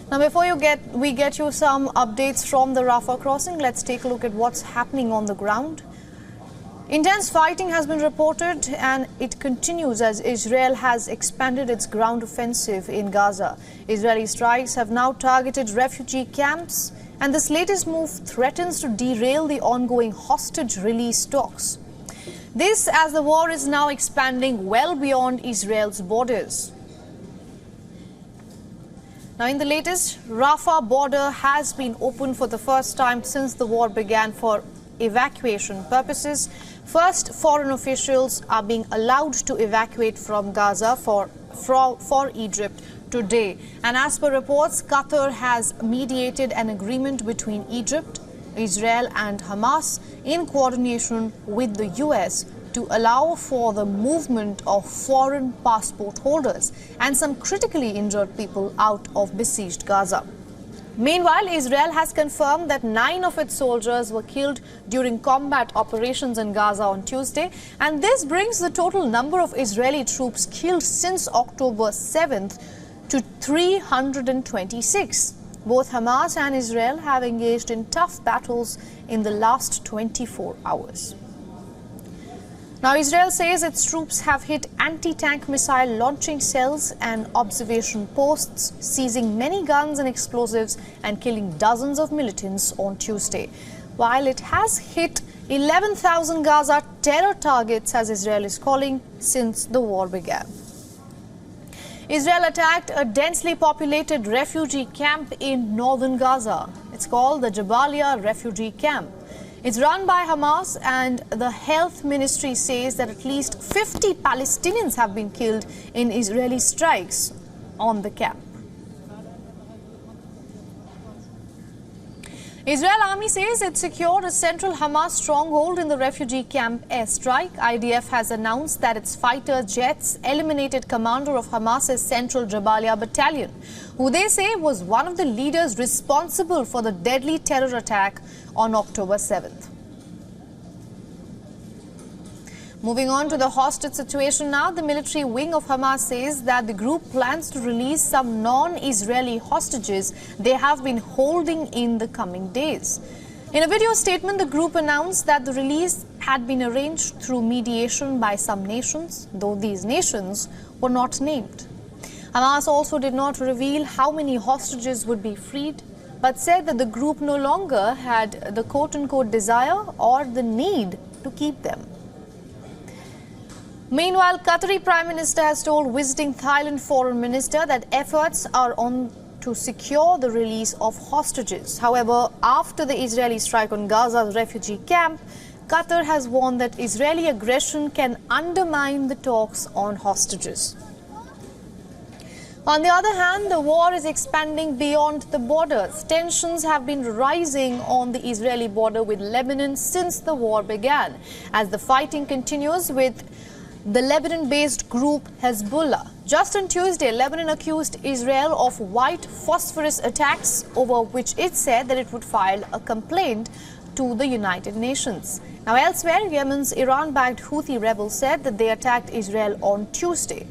Now, before we get you some updates from the Rafah crossing, let's take a look at what's happening on the ground. Intense fighting has been reported and it continues as Israel has expanded its ground offensive in Gaza. Israeli strikes have now targeted refugee camps, and this latest move threatens to derail the ongoing hostage release talks. This as the war is now expanding well beyond Israel's borders. Now, in the latest, Rafah border has been opened for the first time since the war began for evacuation purposes. First, foreign officials are being allowed to evacuate from Gaza for Egypt today. And as per reports, Qatar has mediated an agreement between Egypt, Israel and Hamas in coordination with the US to allow for the movement of foreign passport holders and some critically injured people out of besieged Gaza. Meanwhile, Israel has confirmed that 9 of its soldiers were killed during combat operations in Gaza on Tuesday, and this brings the total number of Israeli troops killed since October 7th to 326. Both Hamas and Israel have engaged in tough battles in the last 24 hours. Now, Israel says its troops have hit anti-tank missile launching cells and observation posts, seizing many guns and explosives and killing dozens of militants on Tuesday. While it has hit 11,000 Gaza terror targets, as Israel is calling, since the war began. Israel attacked a densely populated refugee camp in northern Gaza. It's called the Jabalia refugee camp. It's run by Hamas, and the health ministry says that at least 50 Palestinians have been killed in Israeli strikes on the camp. Israel Army says it secured a central Hamas stronghold in the refugee camp airstrike. IDF has announced that its fighter jets eliminated commander of Hamas's central Jabalia battalion, who they say was one of the leaders responsible for the deadly terror attack on October 7th. Moving on to the hostage situation now, the military wing of Hamas says that the group plans to release some non-Israeli hostages they have been holding in the coming days. In a video statement, the group announced that the release had been arranged through mediation by some nations, though these nations were not named. Hamas also did not reveal how many hostages would be freed, but said that the group no longer had the quote-unquote desire or the need to keep them. Meanwhile, Qatari Prime Minister has told visiting Thailand Foreign Minister that efforts are on to secure the release of hostages. However, after the Israeli strike on Gaza's refugee camp, Qatar has warned that Israeli aggression can undermine the talks on hostages. On the other hand, the war is expanding beyond the borders. Tensions have been rising on the Israeli border with Lebanon since the war began, as the fighting continues with the Lebanon-based group Hezbollah. Just on Tuesday, Lebanon accused Israel of white phosphorus attacks, over which it said that it would file a complaint to the United Nations. Now, elsewhere, Yemen's Iran-backed Houthi rebels said that they attacked Israel on Tuesday.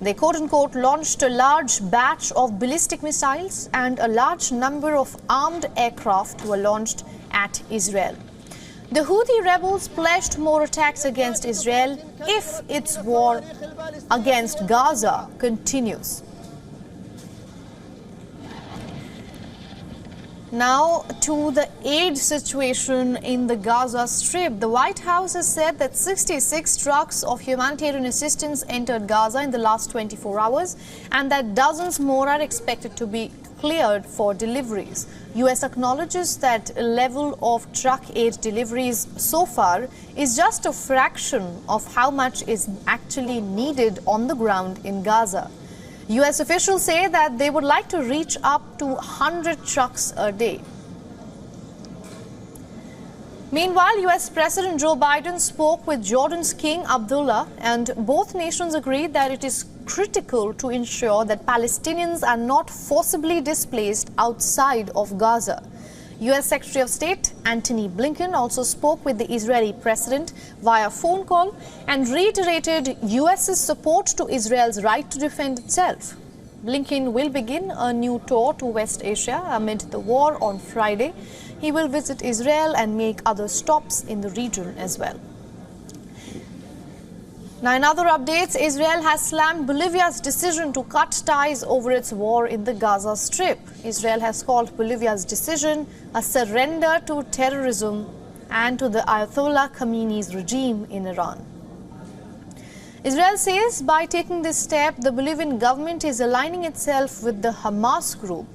They quote-unquote launched a large batch of ballistic missiles, and a large number of armed aircraft were launched at Israel. The Houthi rebels pledged more attacks against Israel if its war against Gaza continues. Now to the aid situation in the Gaza Strip. The White House has said that 66 trucks of humanitarian assistance entered Gaza in the last 24 hours, and that dozens more are expected to be cleared for deliveries. US acknowledges that level of truck aid deliveries so far is just a fraction of how much is actually needed on the ground in Gaza. US officials say that they would like to reach up to 100 trucks a day. Meanwhile, US President Joe Biden spoke with Jordan's King Abdullah, and both nations agreed that it is critical to ensure that Palestinians are not forcibly displaced outside of Gaza. US Secretary of State Antony Blinken also spoke with the Israeli president via phone call and reiterated US's support to Israel's right to defend itself. Blinken will begin a new tour to West Asia amid the war on Friday. He will visit Israel and make other stops in the region as well. Now, in other updates, Israel has slammed Bolivia's decision to cut ties over its war in the Gaza Strip. Israel has called Bolivia's decision a surrender to terrorism and to the Ayatollah Khamenei's regime in Iran. Israel says by taking this step, the Bolivian government is aligning itself with the Hamas group.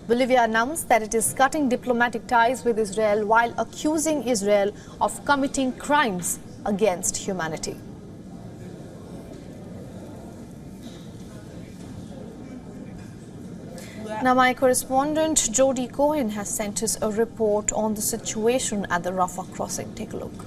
Bolivia announced that it is cutting diplomatic ties with Israel while accusing Israel of committing crimes against humanity. Now, my correspondent Jody Cohen has sent us a report on the situation at the Rafah crossing. Take a look.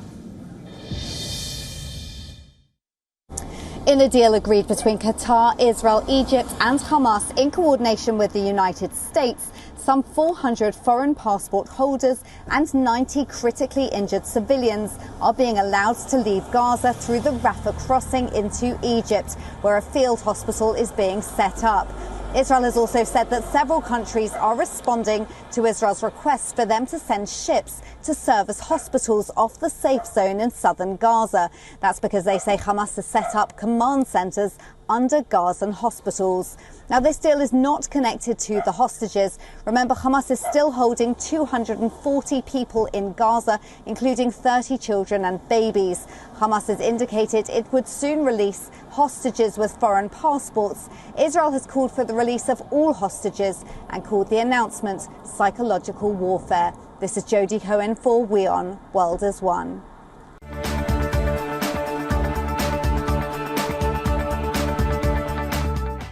In a deal agreed between Qatar, Israel, Egypt and Hamas in coordination with the United States, some 400 foreign passport holders and 90 critically injured civilians are being allowed to leave Gaza through the Rafah crossing into Egypt, where a field hospital is being set up. Israel has also said that several countries are responding to Israel's request for them to send ships to serve as hospitals off the safe zone in southern Gaza. That's because they say Hamas has set up command centres under Gazan hospitals. Now, this deal is not connected to the hostages. Remember, Hamas is still holding 240 people in Gaza, including 30 children and babies. Hamas has indicated it would soon release hostages with foreign passports. Israel has called for the release of all hostages and called the announcement psychological warfare. This is Jody Cohen for WION World as One.